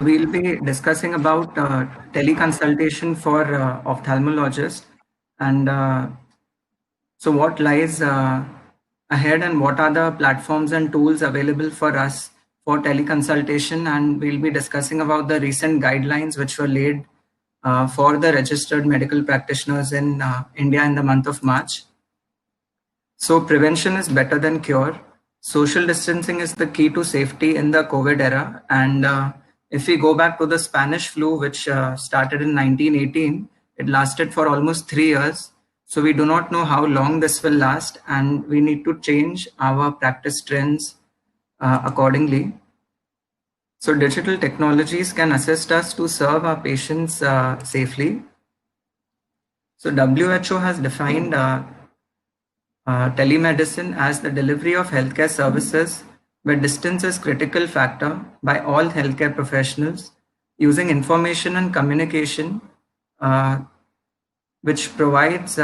We'll be discussing about teleconsultation for ophthalmologists and so what lies ahead and what are the platforms and tools available for us for teleconsultation, and we'll be discussing about the recent guidelines which were laid for the registered medical practitioners in India in the month of March. So prevention is better than cure. Social distancing is the key to safety in the COVID era. And if we go back to the Spanish flu, which started in 1918, it lasted for almost 3 years. So we do not know how long this will last, and we need to change our practice trends accordingly. So digital technologies can assist us to serve our patients safely. So WHO has defined telemedicine as the delivery of healthcare services where distance is critical factor by all healthcare professionals using information and communication which provides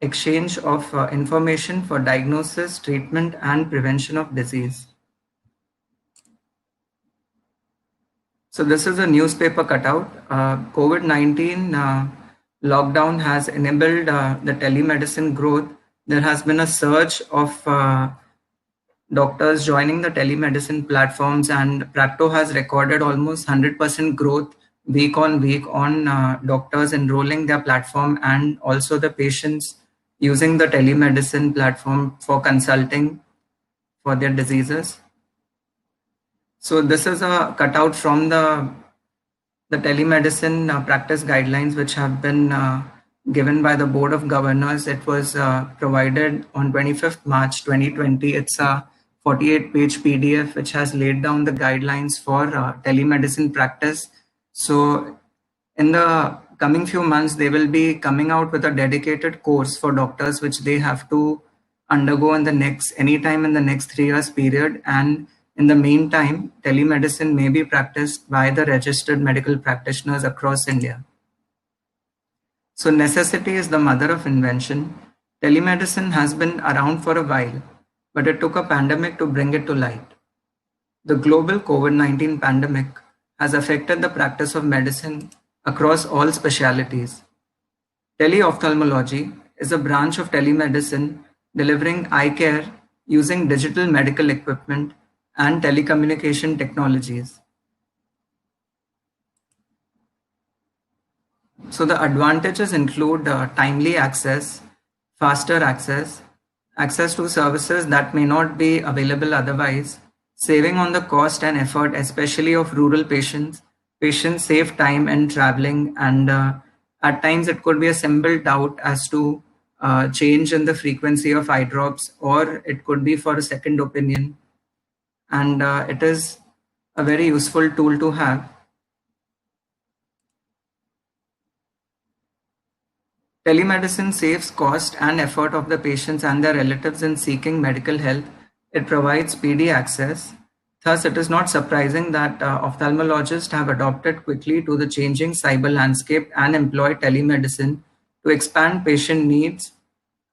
exchange of information for diagnosis, treatment, and prevention of disease. So this is a newspaper cutout. COVID-19 lockdown has enabled the telemedicine growth. There has been a surge of doctors joining the telemedicine platforms, and Practo has recorded almost 100% growth week on week on doctors enrolling their platform and also the patients using the telemedicine platform for consulting for their diseases. So this is a cutout from the telemedicine practice guidelines which have been given by the Board of Governors. It was provided on 25th March 2020. It's a 48-page PDF which has laid down the guidelines for telemedicine practice. So in the coming few months, they will be coming out with a dedicated course for doctors which they have to undergo in the anytime in the next 3 years period. And in the meantime, telemedicine may be practiced by the registered medical practitioners across India. So necessity is the mother of invention. Telemedicine has been around for a while, but it took a pandemic to bring it to light. The global COVID-19 pandemic has affected the practice of medicine across all specialties. Teleophthalmology is a branch of telemedicine delivering eye care using digital medical equipment and telecommunication technologies. So the advantages include timely access, faster access to services that may not be available otherwise, saving on the cost and effort, especially of rural patients. Patients save time in traveling, and at times it could be a simple doubt as to change in the frequency of eye drops, or it could be for a second opinion. And it is a very useful tool to have. Telemedicine saves cost and effort of the patients and their relatives in seeking medical help. It provides speedy access. Thus, it is not surprising that ophthalmologists have adopted quickly to the changing cyber landscape and employ telemedicine to expand patient needs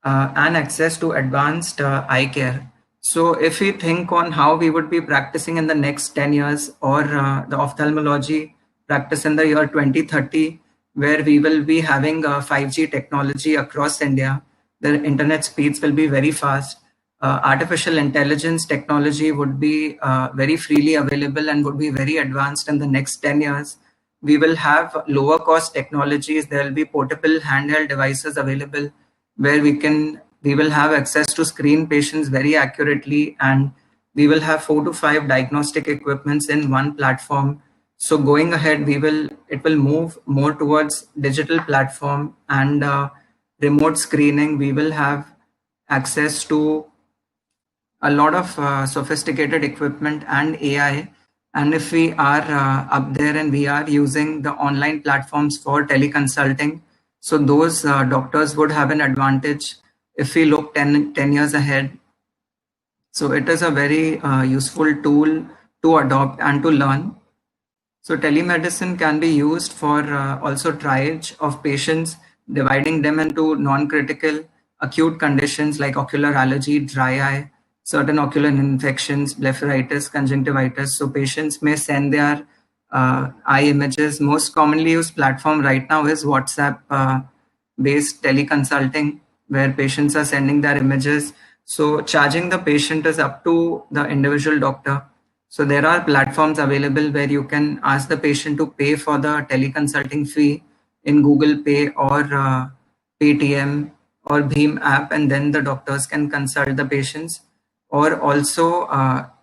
and access to advanced eye care. So if we think on how we would be practicing in the next 10 years or the ophthalmology practice in the year 2030, where we will be having 5G technology across India, the internet speeds will be very fast. Artificial intelligence technology would be very freely available and would be very advanced in the next 10 years. We will have lower cost technologies. There will be portable handheld devices available where we will have access to screen patients very accurately, and we will have 4 to 5 diagnostic equipments in one platform. So going ahead, it will move more towards digital platform and remote screening. We will have access to a lot of sophisticated equipment and AI. And if we are up there and we are using the online platforms for teleconsulting, so those doctors would have an advantage if we look 10 years ahead. So it is a very useful tool to adopt and to learn. So telemedicine can be used for also triage of patients, dividing them into non-critical acute conditions like ocular allergy, dry eye, certain ocular infections, blepharitis, conjunctivitis. So patients may send their eye images. Most commonly used platform right now is WhatsApp based teleconsulting, where patients are sending their images. So charging the patient is up to the individual doctor. So there are platforms available where you can ask the patient to pay for the teleconsulting fee in Google Pay or Paytm or Bheem app, and then the doctors can consult the patients. Or also,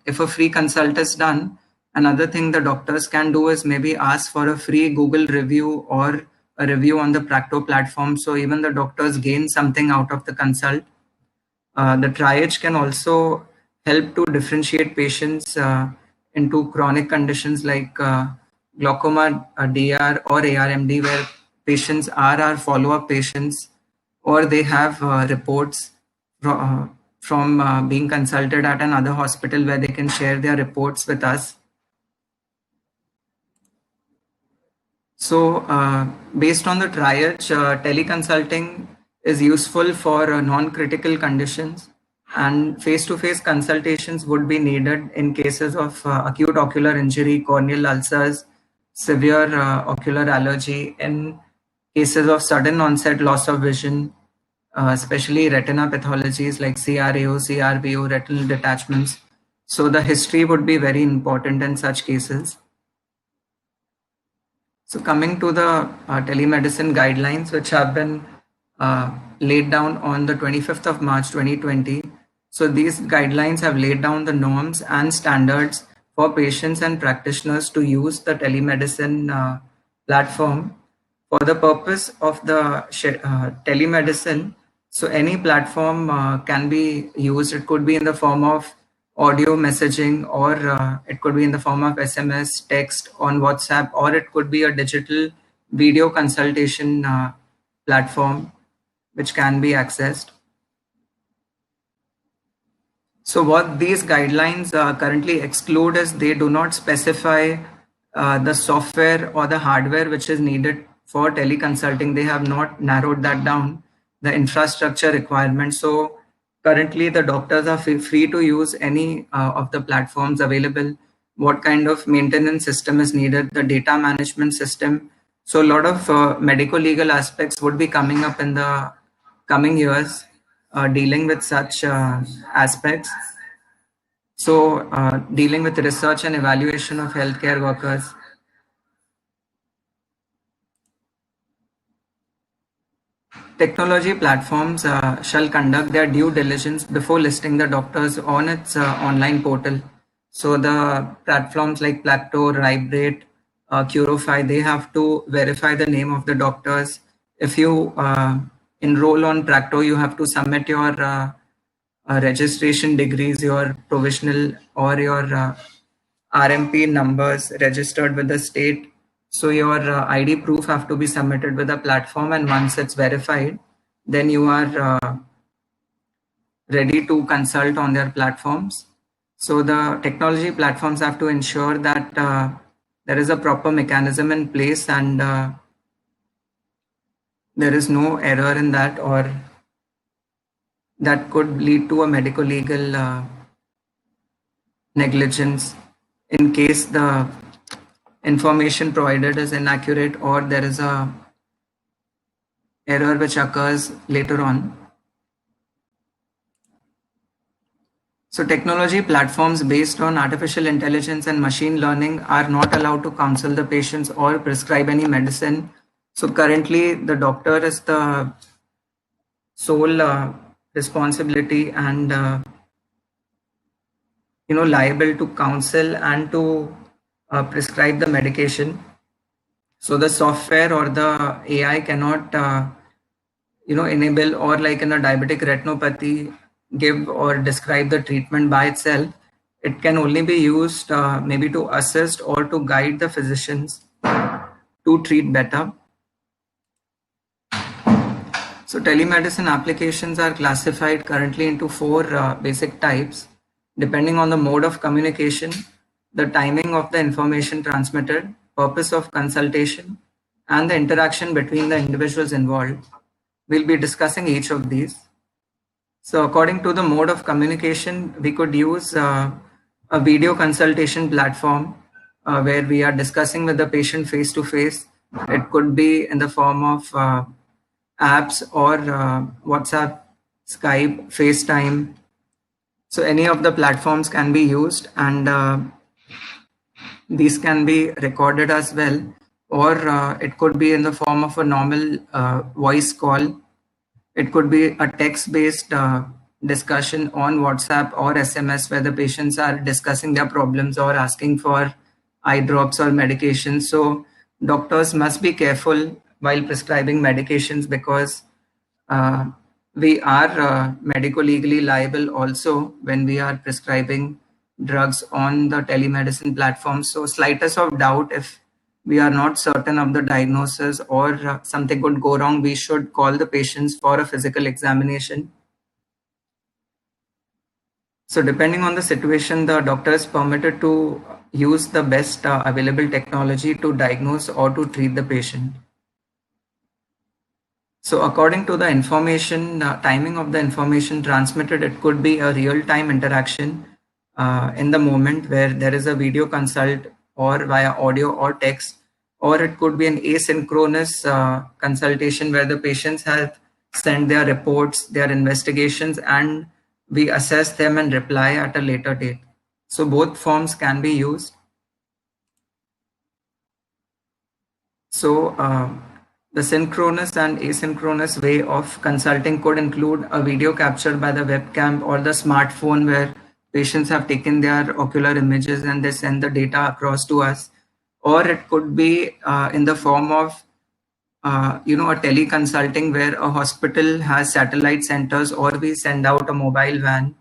if a free consult is done, another thing the doctors can do is maybe ask for a free Google review or a review on the Practo platform. So even the doctors gain something out of the consult. The triage can also help to differentiate patients into chronic conditions like glaucoma, DR, or ARMD, where patients are our follow-up patients, or they have reports from being consulted at another hospital where they can share their reports with us. So based on the triage, teleconsulting is useful for non-critical conditions, and face-to-face consultations would be needed in cases of acute ocular injury, corneal ulcers, severe ocular allergy, in cases of sudden onset loss of vision, especially retina pathologies like CRAO, CRVO, retinal detachments. So the history would be very important in such cases. So coming to the telemedicine guidelines, which have been laid down on the 25th of March 2020. So these guidelines have laid down the norms and standards for patients and practitioners to use the telemedicine platform for the purpose of the telemedicine. So any platform can be used. It could be in the form of audio messaging, or it could be in the form of SMS, text on WhatsApp, or it could be a digital video consultation platform which can be accessed. So what these guidelines currently exclude is they do not specify the software or the hardware which is needed for teleconsulting. They have not narrowed that down, the infrastructure requirements. So currently the doctors are free to use any of the platforms available. What kind of maintenance system is needed, the data management system. So a lot of medical legal aspects would be coming up in the coming years dealing with such aspects. So dealing with research and evaluation of healthcare workers. Technology platforms shall conduct their due diligence before listing the doctors on its online portal. So the platforms like Placto, Ribrate, Curify, they have to verify the name of the doctors. If you enroll on Practo, you have to submit your registration degrees, your provisional or your RMP numbers registered with the state. So your ID proof have to be submitted with the platform, and once it's verified, then you are ready to consult on their platforms. So the technology platforms have to ensure that there is a proper mechanism in place, and there is no error in that, or that could lead to a medical legal negligence in case the information provided is inaccurate or there is a error which occurs later on. So technology platforms based on artificial intelligence and machine learning are not allowed to counsel the patients or prescribe any medicine. So currently the doctor is the sole responsibility and liable to counsel and to prescribe the medication. So the software or the AI cannot enable, or like in a diabetic retinopathy, give or describe the treatment by itself. It can only be used maybe to assist or to guide the physicians to treat better. So telemedicine applications are classified currently into four basic types, depending on the mode of communication, the timing of the information transmitted, purpose of consultation, and the interaction between the individuals involved. We'll be discussing each of these. So according to the mode of communication, we could use a video consultation platform where we are discussing with the patient face to face. It could be in the form of apps or WhatsApp, Skype, FaceTime. So any of the platforms can be used, and these can be recorded as well, or it could be in the form of a normal voice call. It could be a text-based discussion on WhatsApp or SMS where the patients are discussing their problems or asking for eye drops or medications. So doctors must be careful while prescribing medications, because uh, we are medico-legally liable also when we are prescribing drugs on the telemedicine platform. So slightest of doubt, if we are not certain of the diagnosis or something could go wrong, we should call the patients for a physical examination. So depending on the situation, the doctor is permitted to use the best available technology to diagnose or to treat the patient. So according to the information, timing of the information transmitted, it could be a real-time interaction in the moment where there is a video consult or via audio or text, or it could be an asynchronous consultation where the patients have sent their reports, their investigations, and we assess them and reply at a later date. So both forms can be used. So the synchronous and asynchronous way of consulting could include a video captured by the webcam or the smartphone where patients have taken their ocular images and they send the data across to us. Or it could be in the form of a teleconsulting where a hospital has satellite centers, or we send out a mobile van,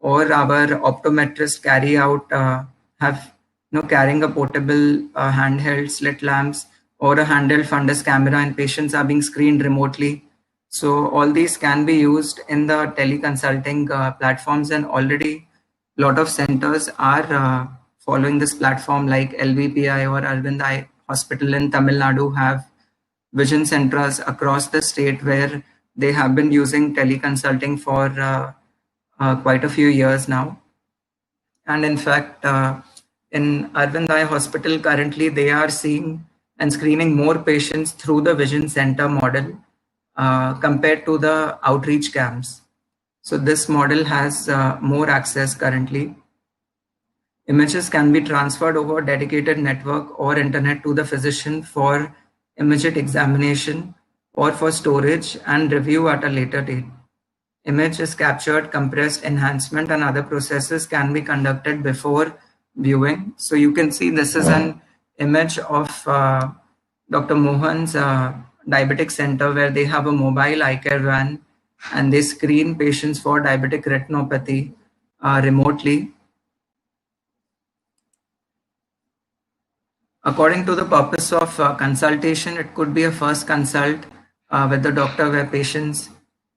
or our optometrists carry out have carrying a portable handheld slit lamps or a handheld fundus camera, and patients are being screened remotely. So all these can be used in the teleconsulting platforms, and already a lot of centers are following this platform, like LVPI or Arvind Eye Hospital in Tamil Nadu have vision centers across the state where they have been using teleconsulting for quite a few years now. And in fact, in Arvind Eye Hospital currently, they are seeing and screening more patients through the vision center model compared to the outreach camps. So this model has more access currently. Images can be transferred over a dedicated network or internet to the physician for immediate examination or for storage and review at a later date. Image is captured, compressed, enhancement, and other processes can be conducted before viewing. So you can see this is an image of Dr. Mohan's diabetic center where they have a mobile eye care van and they screen patients for diabetic retinopathy remotely. According to the purpose of consultation, it could be a first consult with the doctor where patients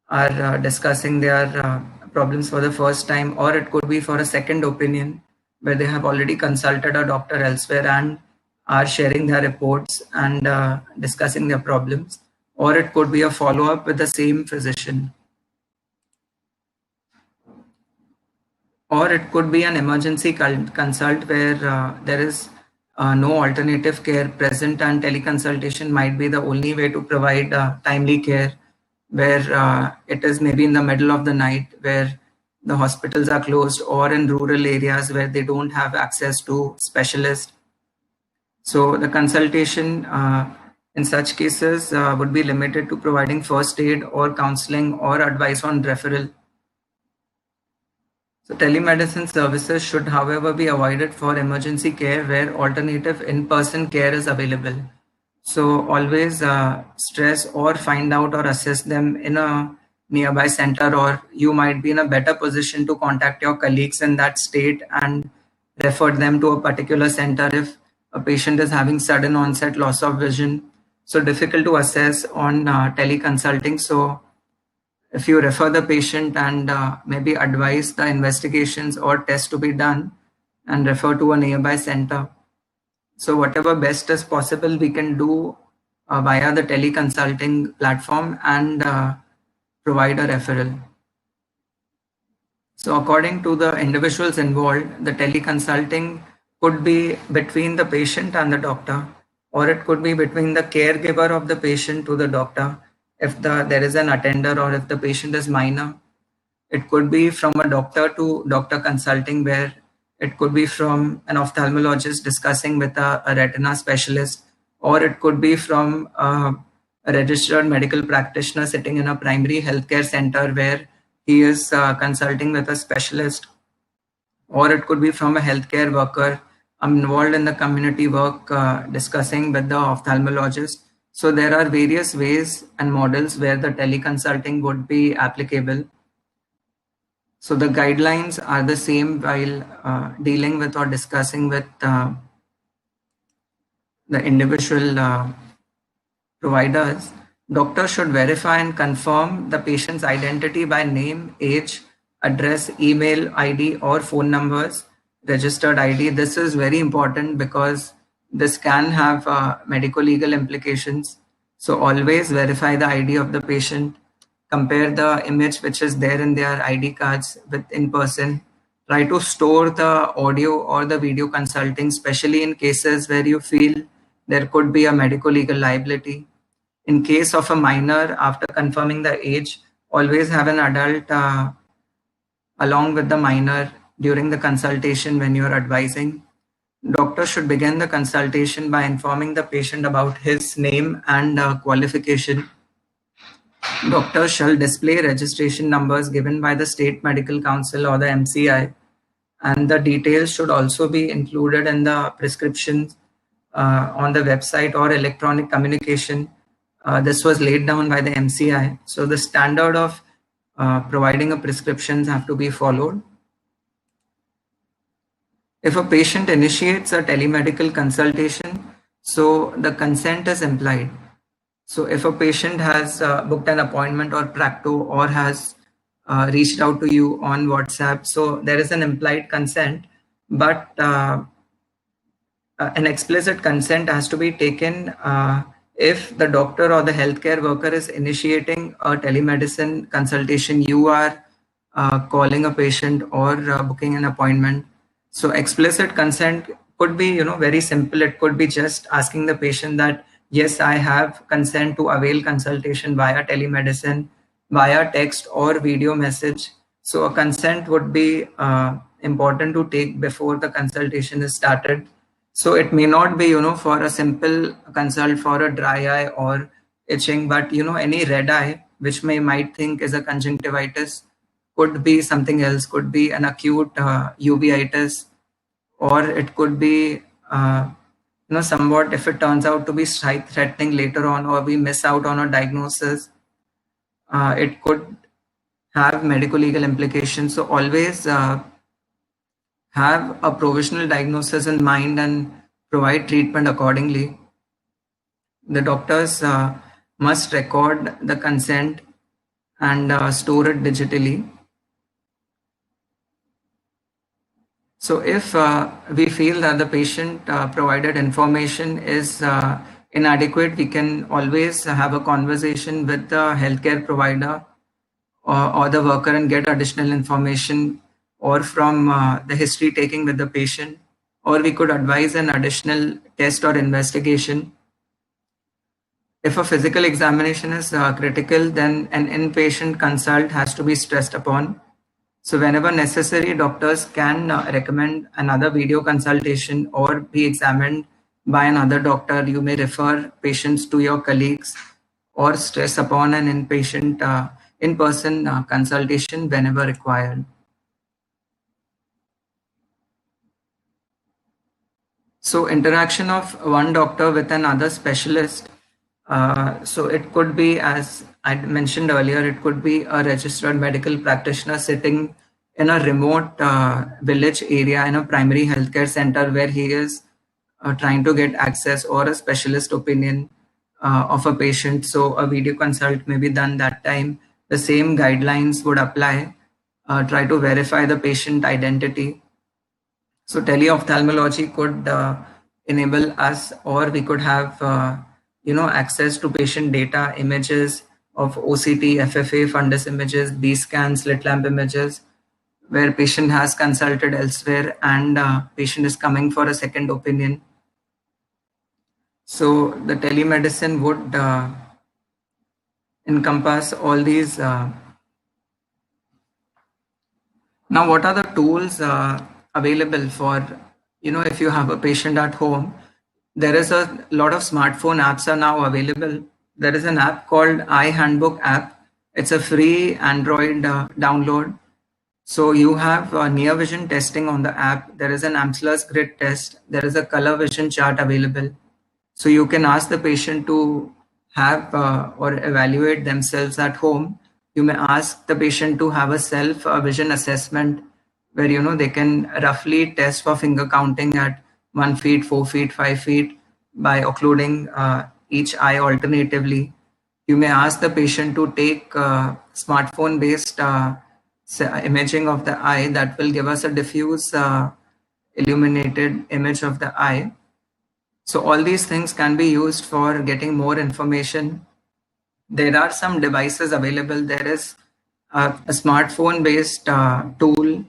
are discussing their problems for the first time, or it could be for a second opinion where they have already consulted a doctor elsewhere and are sharing their reports and discussing their problems, or it could be a follow-up with the same physician. Or it could be an emergency consult where there is no alternative care present, and teleconsultation might be the only way to provide timely care, where it is maybe in the middle of the night where the hospitals are closed, or in rural areas where they don't have access to specialists. So the consultation in such cases would be limited to providing first aid or counseling or advice on referral. So telemedicine services should, however, be avoided for emergency care where alternative in-person care is available. So always stress or find out or assess them in a nearby center, or you might be in a better position to contact your colleagues in that state and refer them to a particular center if a patient is having sudden onset loss of vision. So difficult to assess on teleconsulting. So if you refer the patient and maybe advise the investigations or tests to be done and refer to a nearby center. So whatever best is possible, we can do via the teleconsulting platform and provide a referral. So according to the individuals involved, the teleconsulting could be between the patient and the doctor, or it could be between the caregiver of the patient to the doctor if there is an attender, or if the patient is minor. It could be from a doctor to doctor consulting, where it could be from an ophthalmologist discussing with a retina specialist, or it could be from a registered medical practitioner sitting in a primary healthcare center where he is consulting with a specialist, or it could be from a healthcare worker involved in the community work discussing with the ophthalmologist. So there are various ways and models where the teleconsulting would be applicable. So the guidelines are the same while dealing with or discussing with the individual providers. Doctors should verify and confirm the patient's identity by name, age, address, email ID, or phone numbers, registered ID. This is very important because this can have medico-legal implications. So always verify the ID of the patient. Compare the image which is there in their ID cards with in person. Try to store the audio or the video consulting, especially in cases where you feel there could be a medico-legal liability. In case of a minor, after confirming the age, always have an adult along with the minor during the consultation when you are advising. Doctor should begin the consultation by informing the patient about his name and qualification. Doctors shall display registration numbers given by the State Medical Council or the MCI, and the details should also be included in the prescriptions on the website or electronic communication. This was laid down by the MCI. So the standard of providing a prescriptions have to be followed. If a patient initiates a telemedical consultation, so the consent is implied. So if a patient has booked an appointment or Practo, or has reached out to you on WhatsApp, so there is an implied consent, but an explicit consent has to be taken if the doctor or the healthcare worker is initiating a telemedicine consultation. You are calling a patient or booking an appointment. So explicit consent could be, very simple. It could be just asking the patient that, yes, I have consent to avail consultation via telemedicine, via text or video message. So a consent would be important to take before the consultation is started. So it may not be, for a simple consult for a dry eye or itching, but, any red eye, which might think is a conjunctivitis, could be something else, could be an acute uveitis, or it could be, somewhat, if it turns out to be threatening later on, or we miss out on a diagnosis, it could have medico-legal implications. So always have a provisional diagnosis in mind and provide treatment accordingly. The doctors must record the consent and store it digitally. So if we feel that the patient provided information is inadequate, we can always have a conversation with the healthcare provider or the worker and get additional information, or from the history taking with the patient, or we could advise an additional test or investigation. If a physical examination is critical, then an inpatient consult has to be stressed upon. So whenever necessary, doctors can recommend another video consultation or be examined by another doctor. You may refer patients to your colleagues or stress upon an inpatient in-person consultation whenever required. So interaction of one doctor with another specialist. So it could be, as I mentioned earlier, it could be a registered medical practitioner sitting in a remote village area in a primary healthcare center where he is trying to get access or a specialist opinion of a patient. So a video consult may be done that time. The same guidelines would apply. Try to verify the patient identity. So teleophthalmology could enable us, or we could have access to patient data, images of OCT, FFA, fundus images, B-scan, slit lamp images, where patient has consulted elsewhere and patient is coming for a second opinion. So the telemedicine would encompass all these. Now, what are the tools available for, if you have a patient at home? There is a lot of smartphone apps are now available. There is an app called iHandbook app. It's a free Android download. So you have near vision testing on the app. There is an Amsler's grid test. There is a color vision chart available. So you can ask the patient to have or evaluate themselves at home. You may ask the patient to have a self vision assessment where they can roughly test for finger counting at 1 feet, 4 feet, 5 feet by occluding each eye alternatively. You may ask the patient to take smartphone based imaging of the eye that will give us a diffuse illuminated image of the eye. So all these things can be used for getting more information. There are some devices available. There is a smartphone based tool,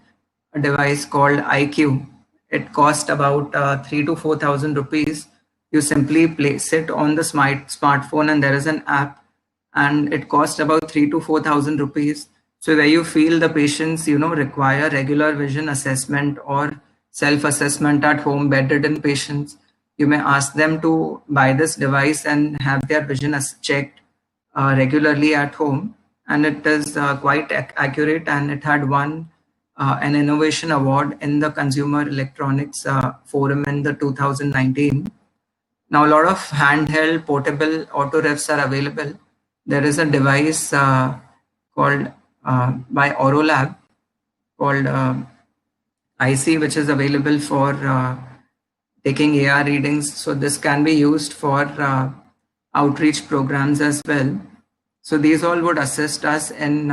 a device called IQ. It costs about 3 to 4,000 rupees. You simply place it on the smartphone and there is an app, and it costs about 3 to 4,000 rupees. So where you feel the patients, require regular vision assessment or self-assessment at home, bedridden patients, you may ask them to buy this device and have their vision checked regularly at home. And it is quite accurate, and it had won an innovation award in the Consumer Electronics Forum in the 2019. Now, a lot of handheld portable auto refs are available. There is a device called by Aurolab called IC, which is available for taking AR readings. So this can be used for outreach programs as well. So these all would assist us in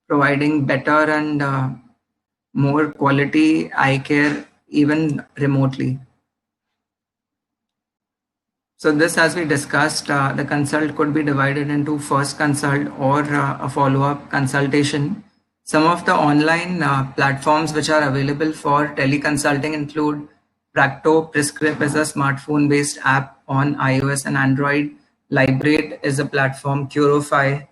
providing better and more quality eye care even remotely. So this, as we discussed, the consult could be divided into first consult or a follow-up consultation. Some of the online platforms which are available for teleconsulting include Practo. Prescript is a smartphone-based app on iOS and Android. Librate is a platform. Curify,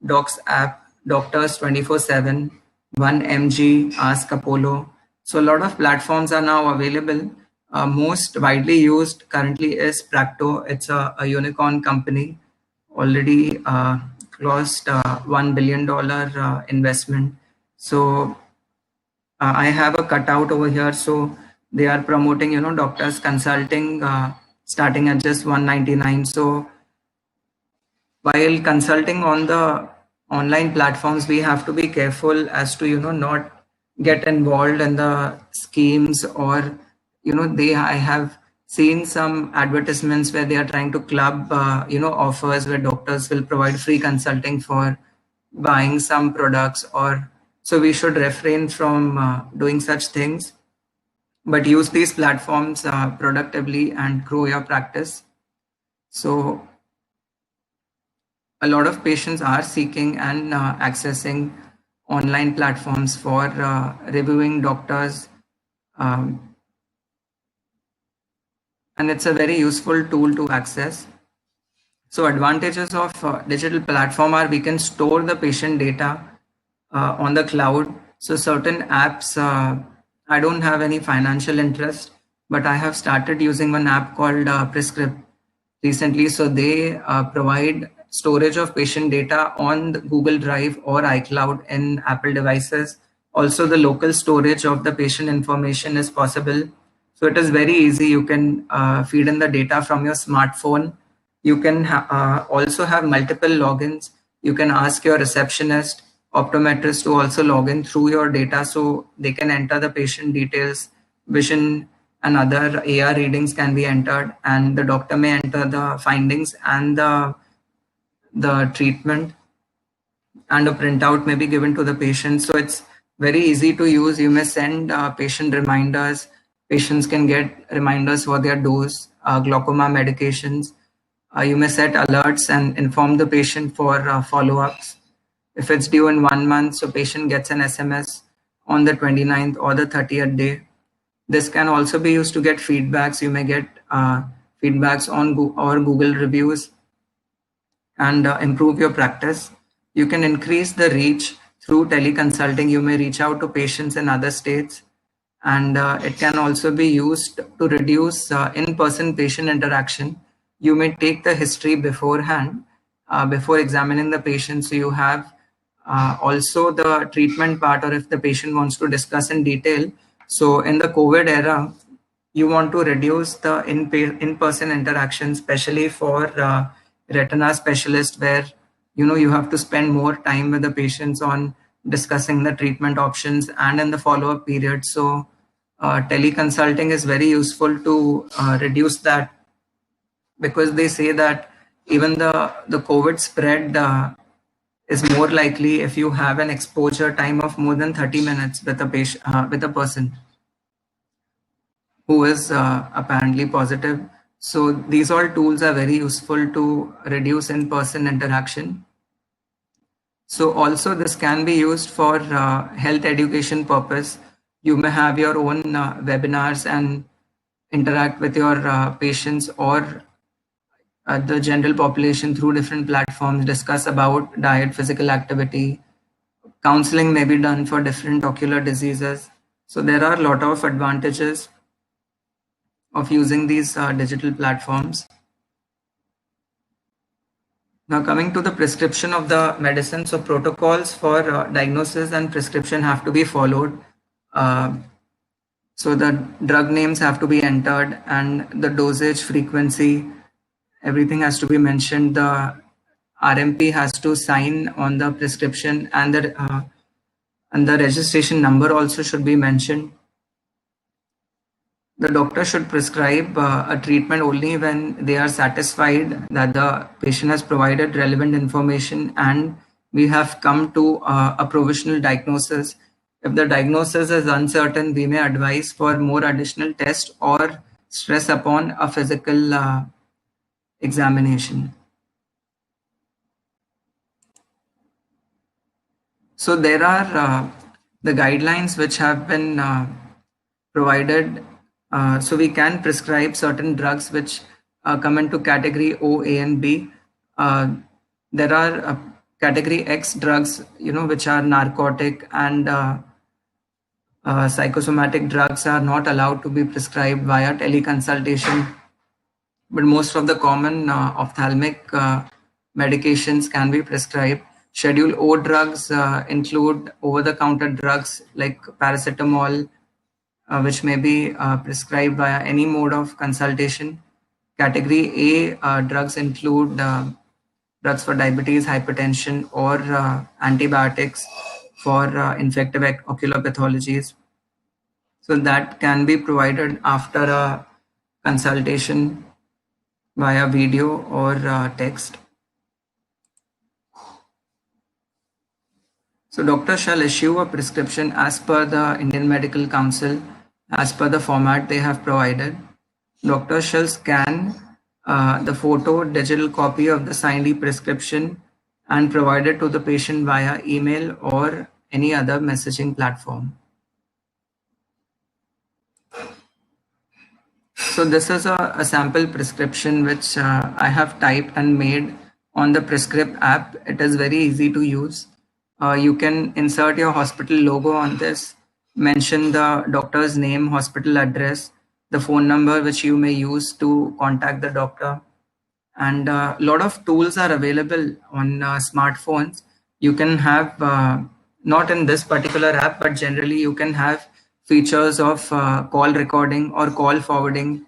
Docs app, Doctors 24/7, 1mg, Ask Apollo. So a lot of platforms are now available. Most widely used currently is Practo. It's a unicorn company, already closed $1 billion investment. So I have a cutout over here. So they are promoting, doctors consulting starting at just $199. So while consulting on the online platforms, we have to be careful as to, not get involved in the schemes or, I have seen some advertisements where they are trying to club, offers where doctors will provide free consulting for buying some products, or so we should refrain from doing such things, but use these platforms productively and grow your practice. So a lot of patients are seeking and accessing online platforms for reviewing doctors. And it's a very useful tool to access. So advantages of digital platform are we can store the patient data on the cloud. So certain apps, I don't have any financial interest, but I have started using one app called Prescript recently. So they provide storage of patient data on the Google Drive or iCloud in Apple devices. Also, the local storage of the patient information is possible. So it is very easy. You can feed in the data from your smartphone. You can also have multiple logins. You can ask your receptionist, optometrist to also log in through your data, so they can enter the patient details, vision and other AR readings can be entered, and the doctor may enter the findings and the treatment, and a printout may be given to the patient. So it's very easy to use. You may send patient reminders. Patients can get reminders for their dose, glaucoma medications. You may set alerts and inform the patient for follow-ups. If it's due in 1 month, so patient gets an SMS on the 29th or the 30th day. This can also be used to get feedbacks. You may get feedbacks on Google reviews and improve your practice. You can increase the reach through teleconsulting. You may reach out to patients in other states, and it can also be used to reduce in-person patient interaction. You may take the history beforehand, before examining the patient, so you have also the treatment part, or if the patient wants to discuss in detail. So in the COVID era, you want to reduce the in-person interaction, especially for retina specialists, where you have to spend more time with the patients on discussing the treatment options and in the follow-up period. So teleconsulting is very useful to reduce that, because they say that even the COVID spread is more likely if you have an exposure time of more than 30 minutes with a patient, with a person who is apparently positive. So these all tools are very useful to reduce in-person interaction. So also this can be used for health education purpose. You may have your own webinars and interact with your patients or the general population through different platforms, discuss about diet, physical activity. Counseling may be done for different ocular diseases. So there are a lot of advantages of using these digital platforms. Now coming to the prescription of the medicine, so protocols for diagnosis and prescription have to be followed. So the drug names have to be entered, and the dosage, frequency, everything has to be mentioned. The RMP has to sign on the prescription, and the registration number also should be mentioned. The doctor should prescribe a treatment only when they are satisfied that the patient has provided relevant information and we have come to a provisional diagnosis. If the diagnosis is uncertain, we may advise for more additional tests or stress upon a physical examination. So there are the guidelines which have been provided. So we can prescribe certain drugs which come into category O, A, and B. There are category X drugs, which are narcotic, and psychosomatic drugs are not allowed to be prescribed via teleconsultation. But most of the common ophthalmic medications can be prescribed. Schedule O drugs include over-the-counter drugs like paracetamol, which may be prescribed via any mode of consultation. Category A drugs include drugs for diabetes, hypertension, or antibiotics for infective ocular pathologies. So that can be provided after a consultation via video or text. So doctor shall issue a prescription as per the Indian Medical Council, as per the format they have provided. Doctor shall scan the photo, digital copy of the signed e-prescription and provide it to the patient via email or any other messaging platform. So this is a sample prescription which I have typed and made on the Prescript app. It is very easy to use. You can insert your hospital logo on this, mention the doctor's name, hospital address, the phone number which you may use to contact the doctor. And a lot of tools are available on smartphones. You can have, not in this particular app, but generally you can have features of call recording or call forwarding.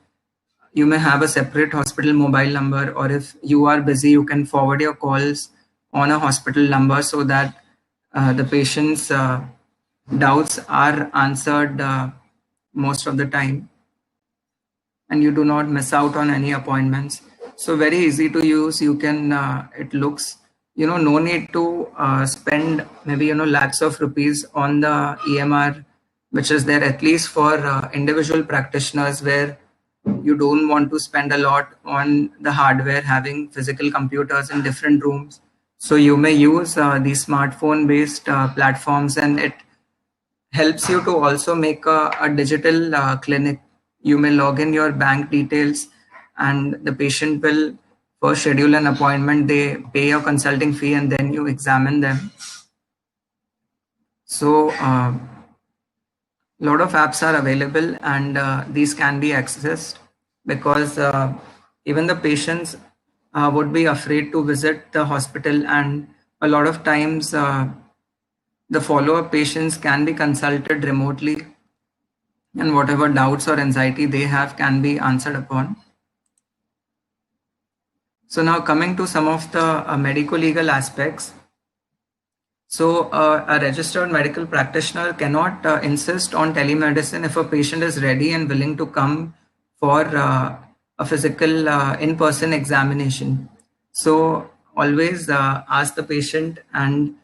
You may have a separate hospital mobile number, or if you are busy, you can forward your calls on a hospital number so that the patient's doubts are answered most of the time and you do not miss out on any appointments. So very easy to use. You can, it looks, no need to spend maybe, lakhs of rupees on the EMR, which is there at least for individual practitioners, where you don't want to spend a lot on the hardware, having physical computers in different rooms. So you may use these smartphone based platforms, and it helps you to also make a digital clinic. You may log in your bank details, and the patient will first schedule an appointment. They pay a consulting fee, and then you examine them. So a lot of apps are available, and these can be accessed because even the patients would be afraid to visit the hospital, and a lot of times the follow-up patients can be consulted remotely, and whatever doubts or anxiety they have can be answered upon. So now coming to some of the medico-legal aspects. So a registered medical practitioner cannot insist on telemedicine if a patient is ready and willing to come for a physical in-person examination. So always ask the patient, and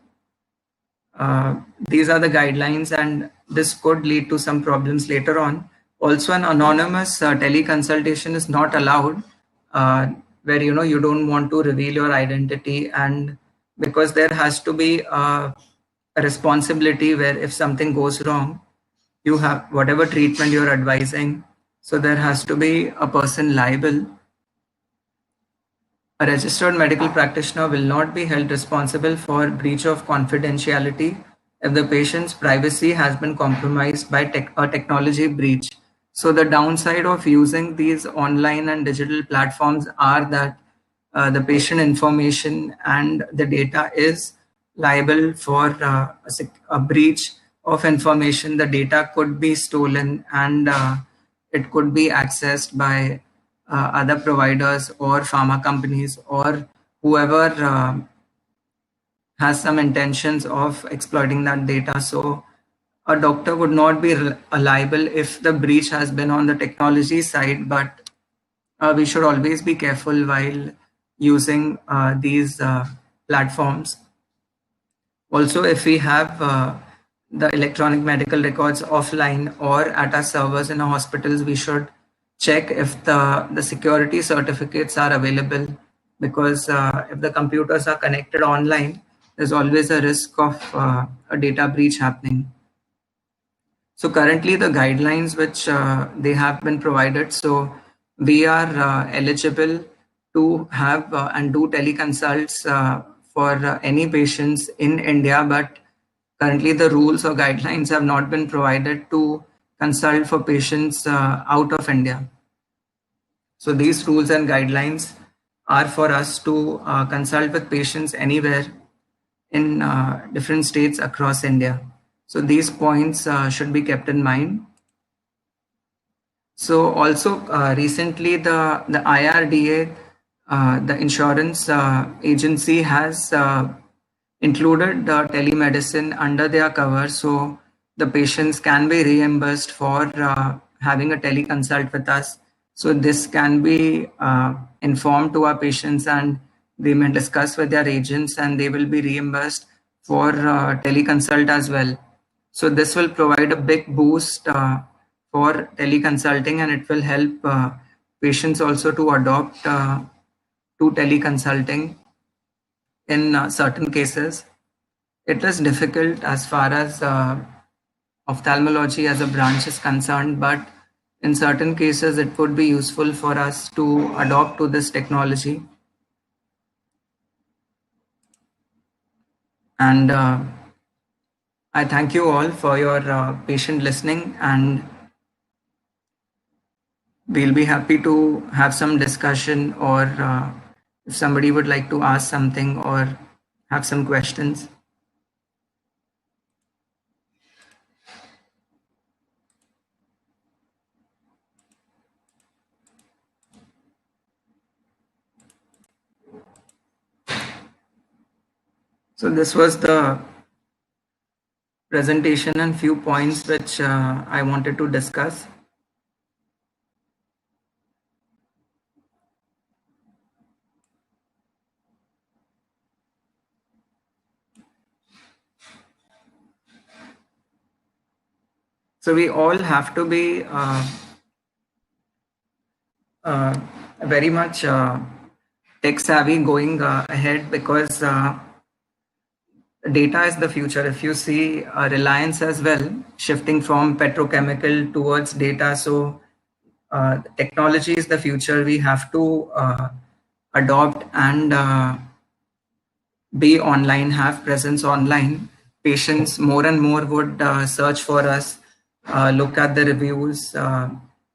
these are the guidelines, and this could lead to some problems later on. Also, an anonymous teleconsultation is not allowed, where you don't want to reveal your identity, and because there has to be a responsibility where if something goes wrong, you have whatever treatment you're advising, so there has to be a person liable. A registered medical practitioner will not be held responsible for breach of confidentiality if the patient's privacy has been compromised by a technology breach. So the downside of using these online and digital platforms are that the patient information and the data is liable for a breach of information. The data could be stolen, and it could be accessed by other providers or pharma companies or whoever has some intentions of exploiting that data. So a doctor would not be liable if the breach has been on the technology side, but we should always be careful while using these platforms. Also, if we have the electronic medical records offline or at our servers in our hospitals, we should check if the security certificates are available, because if the computers are connected online, there's always a risk of a data breach happening. So currently the guidelines which they have been provided, so we are eligible to have and do teleconsults for any patients in India, but currently the rules or guidelines have not been provided to consult for patients out of India. So these rules and guidelines are for us to consult with patients anywhere in different states across India. So these points should be kept in mind. So also recently the IRDA, the insurance agency, has included the telemedicine under their cover, so the patients can be reimbursed for having a teleconsult with us. So this can be informed to our patients, and they may discuss with their agents, and they will be reimbursed for teleconsult as well. So this will provide a big boost for teleconsulting, and it will help patients also to adopt to teleconsulting in certain cases. It is difficult as far as ophthalmology as a branch is concerned, but in certain cases it would be useful for us to adopt to this technology. And I thank you all for your patient listening, and we'll be happy to have some discussion, or if somebody would like to ask something or have some questions. So this was the presentation and few points which I wanted to discuss. So we all have to be very much tech savvy going ahead, because data is the future. If you see Reliance as well, shifting from petrochemical towards data. So technology is the future. We have to adopt and be online, have presence online. Patients more and more would search for us, look at the reviews,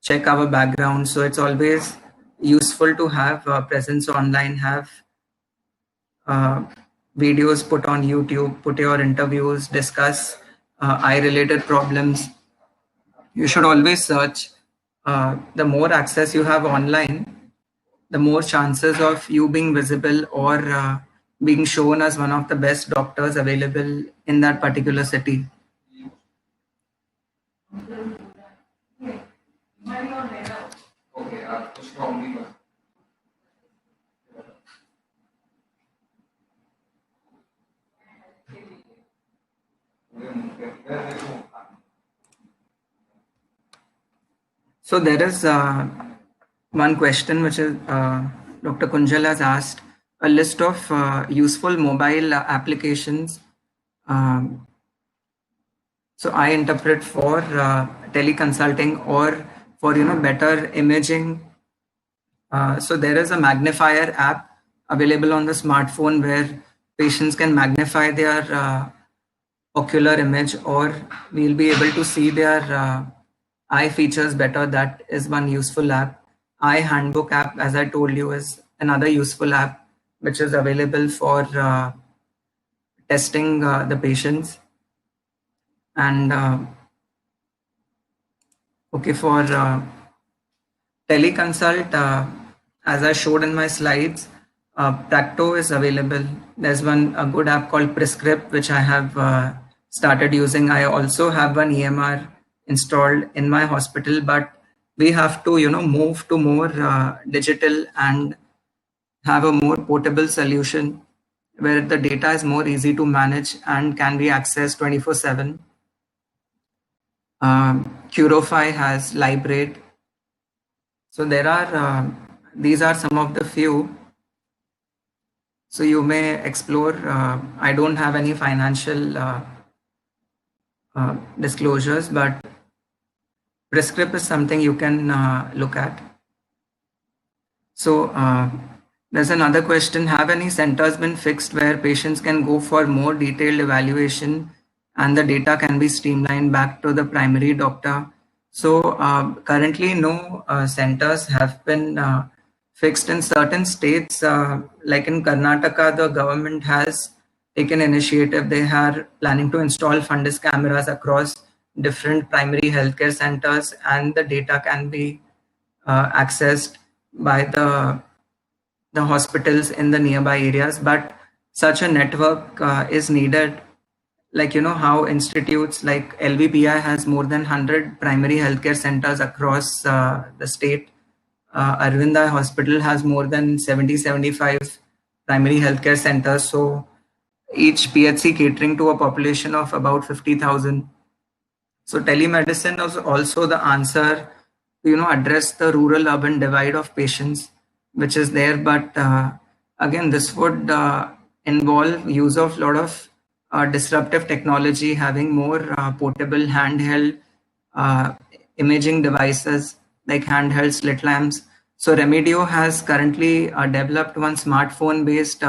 check our background. So it's always useful to have presence online, have videos put on YouTube, put your interviews, discuss eye-related problems. You should always search. The more access you have online, the more chances of you being visible or being shown as one of the best doctors available in that particular city. So there is one question which is Dr. Kunjal has asked, a list of useful mobile applications. So I interpret for teleconsulting or for better imaging. So there is a magnifier app available on the smartphone where patients can magnify their ocular image, or we'll be able to see their eye features better. That is one useful app. Eye Handbook app, as I told you, is another useful app which is available for testing the patients. And okay, for teleconsult, as I showed in my slides, Practo is available. There's a good app called Prescript, which I have started using. I also have one EMR installed in my hospital, but we have to move to more digital and have a more portable solution where the data is more easy to manage and can be accessed 24/7. Curofy has Librate. So there are these are some of the few. So you may explore. I don't have any financial disclosures, but Prescript is something you can look at. So there's another question. Have any centers been fixed where patients can go for more detailed evaluation and the data can be streamlined back to the primary doctor? So currently no centers have been fixed in certain states. Like in Karnataka, the government has taken initiative. They are planning to install fundus cameras across different primary healthcare centers, and the data can be accessed by the hospitals in the nearby areas. But such a network is needed. Like how institutes like LVPI has more than 100 primary healthcare centers across the state. Arvind Hospital has more than 70-75 primary healthcare centers. So each PHC catering to a population of about 50,000. So telemedicine is also the answer to address the rural-urban divide of patients, which is there. But again, this would involve use of a lot of disruptive technology, having more portable handheld imaging devices like handheld slit lamps. So Remedio has currently developed one smartphone-based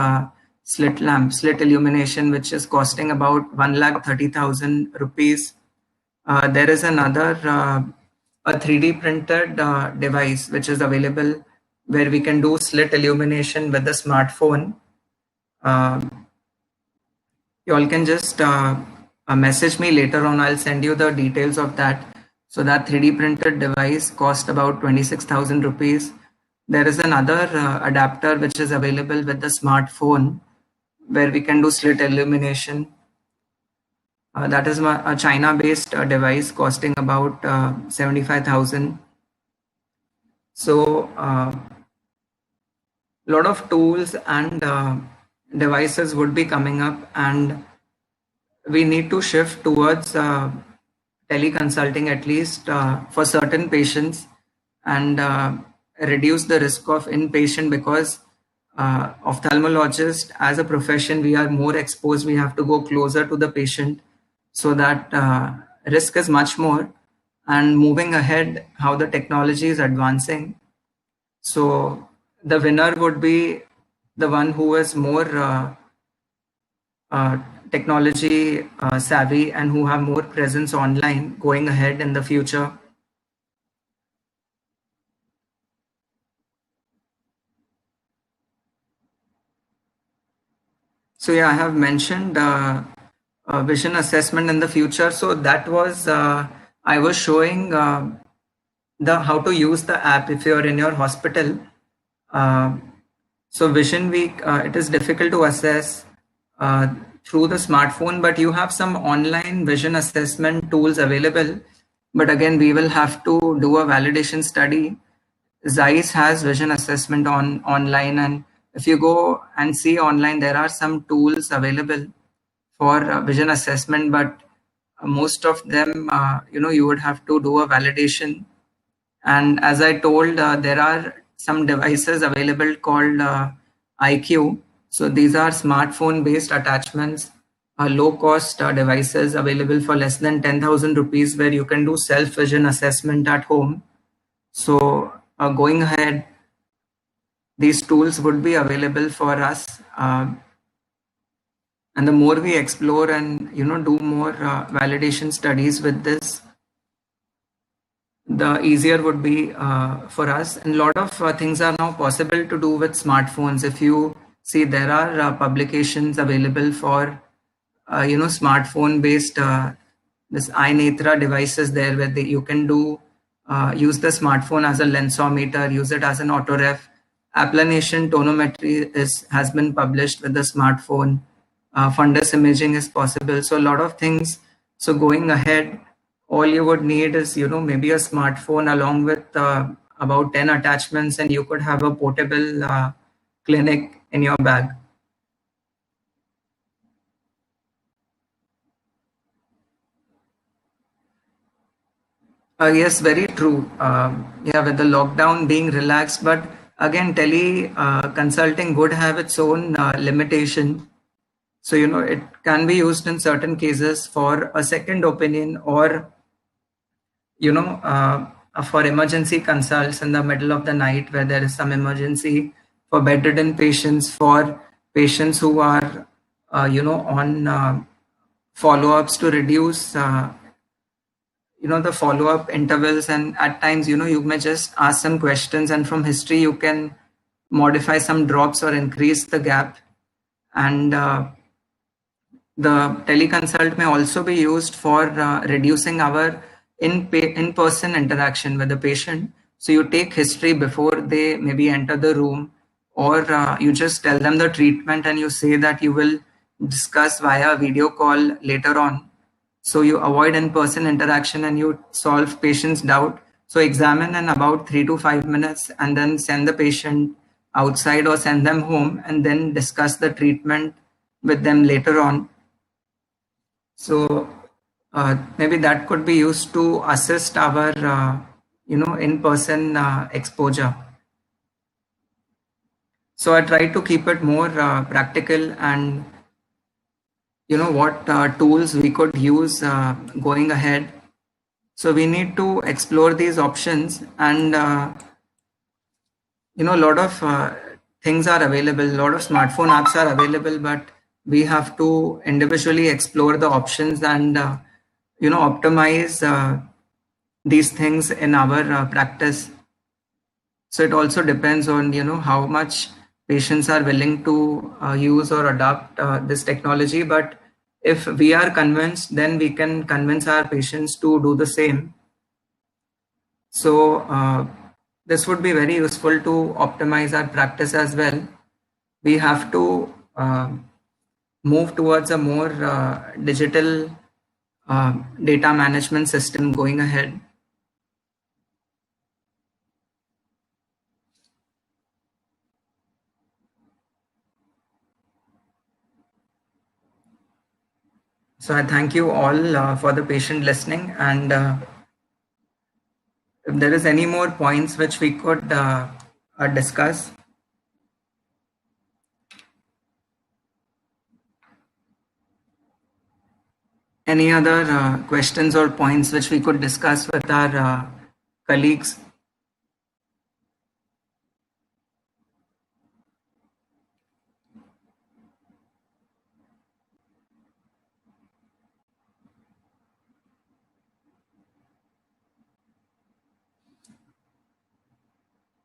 slit illumination, which is costing about 130,000 rupees. There is another a 3D printed device which is available where we can do slit illumination with the smartphone. You all can just message me later on. I'll send you the details of that. So that 3D printed device cost about 26,000 rupees. There is another adapter which is available with the smartphone where we can do slit illumination. That is a China-based device costing about 75,000. So a lot of tools and devices would be coming up, and we need to shift towards teleconsulting, at least for certain patients, and reduce the risk of inpatient, because ophthalmologist as a profession, we are more exposed. We have to go closer to the patient, so that risk is much more. And moving ahead, how the technology is advancing, so the winner would be the one who is more uh, technology savvy and who have more presence online going ahead in the future. So yeah, I have mentioned vision assessment in the future. So that was I was showing the how to use the app if you're in your hospital. Uh, so Vision Week, it is difficult to assess uh, through the smartphone, but you have some online vision assessment tools available. But again, we will have to do a validation study. Zeiss has vision assessment on online, and if you go and see online, there are some tools available for vision assessment, but most of them, you would have to do a validation. And as I told, there are some devices available called IQ. So these are smartphone based attachments, low cost devices available for less than 10,000 rupees, where you can do self vision assessment at home. So going ahead, these tools would be available for us. And the more we explore and do more validation studies with this, the easier would be for us. And a lot of things are now possible to do with smartphones. If you see, there are publications available for smartphone based this iNetra devices there, where you can do use the smartphone as a lensometer, use it as an autoref. Applanation tonometry has been published with the smartphone. Fundus imaging is possible. So a lot of things. So going ahead, all you would need is maybe a smartphone along with about 10 attachments, and you could have a portable clinic in your bag. Yes, very true. Yeah, with the lockdown being relaxed, but again, tele consulting would have its own limitation. So, it can be used in certain cases for a second opinion, or, for emergency consults in the middle of the night where there is some emergency, for bedridden patients, for patients who are, on follow-ups to reduce the follow up intervals. And at times you may just ask some questions, and from history you can modify some drops or increase the gap. And the teleconsult may also be used for reducing our in-person interaction with the patient. So you take history before they maybe enter the room, or you just tell them the treatment and you say that you will discuss via video call later on. So you avoid in-person interaction and you solve patient's doubt. So examine in about 3 to 5 minutes, and then send the patient outside or send them home, and then discuss the treatment with them later on. So maybe that could be used to assist our in-person exposure. So I try to keep it more practical, and what tools we could use going ahead. So we need to explore these options, and a lot of things are available. A lot of smartphone apps are available, but we have to individually explore the options and optimize these things in our practice. So it also depends on how much patients are willing to use or adopt this technology. But if we are convinced, then we can convince our patients to do the same. So this would be very useful to optimize our practice as well. We have to move towards a more digital data management system going ahead. So I thank you all for the patient listening, and if there is any more points which we could discuss. Any other questions or points which we could discuss with our colleagues?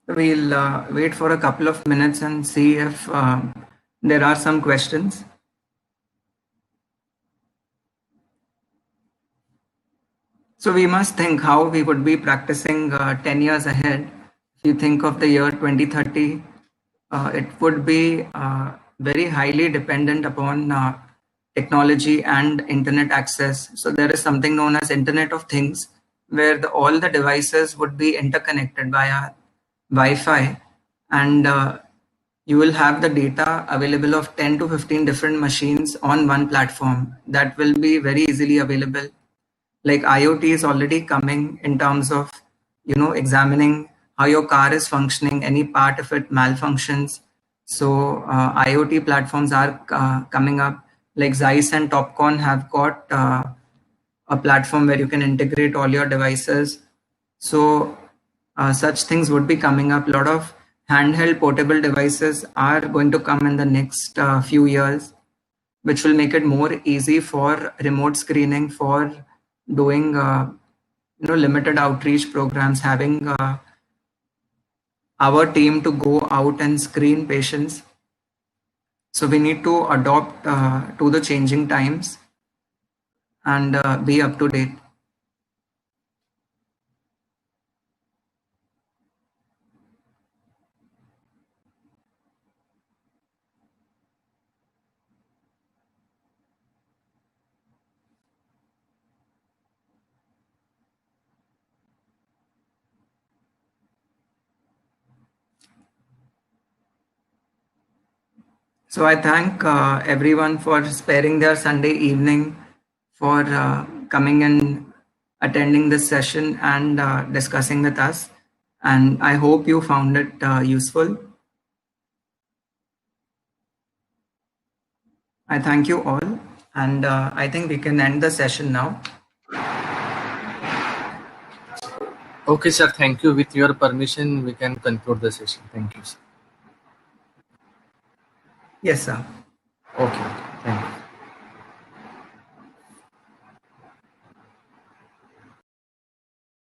We'll wait for a couple of minutes and see if there are some questions. So we must think how we would be practicing 10 years ahead. If you think of the year 2030, it would be very highly dependent upon technology and internet access. So there is something known as Internet of Things, where all the devices would be interconnected via Wi-Fi, and you will have the data available of 10 to 15 different machines on one platform that will be very easily available. Like IoT is already coming in terms of, examining how your car is functioning, any part of it malfunctions. So IoT platforms are coming up. Like Zeiss and Topcon have got a platform where you can integrate all your devices. So such things would be coming up. A lot of handheld portable devices are going to come in the next few years, which will make it more easy for remote screening, for doing limited outreach programs, having our team to go out and screen patients. So we need to adopt to the changing times and be up to date. So I thank everyone for sparing their Sunday evening for coming and attending this session and discussing with us. And I hope you found it useful. I thank you all, and I think we can end the session now. Okay, sir. Thank you. With your permission, we can conclude the session. Thank you, sir. Yes, sir. Okay. Thank you.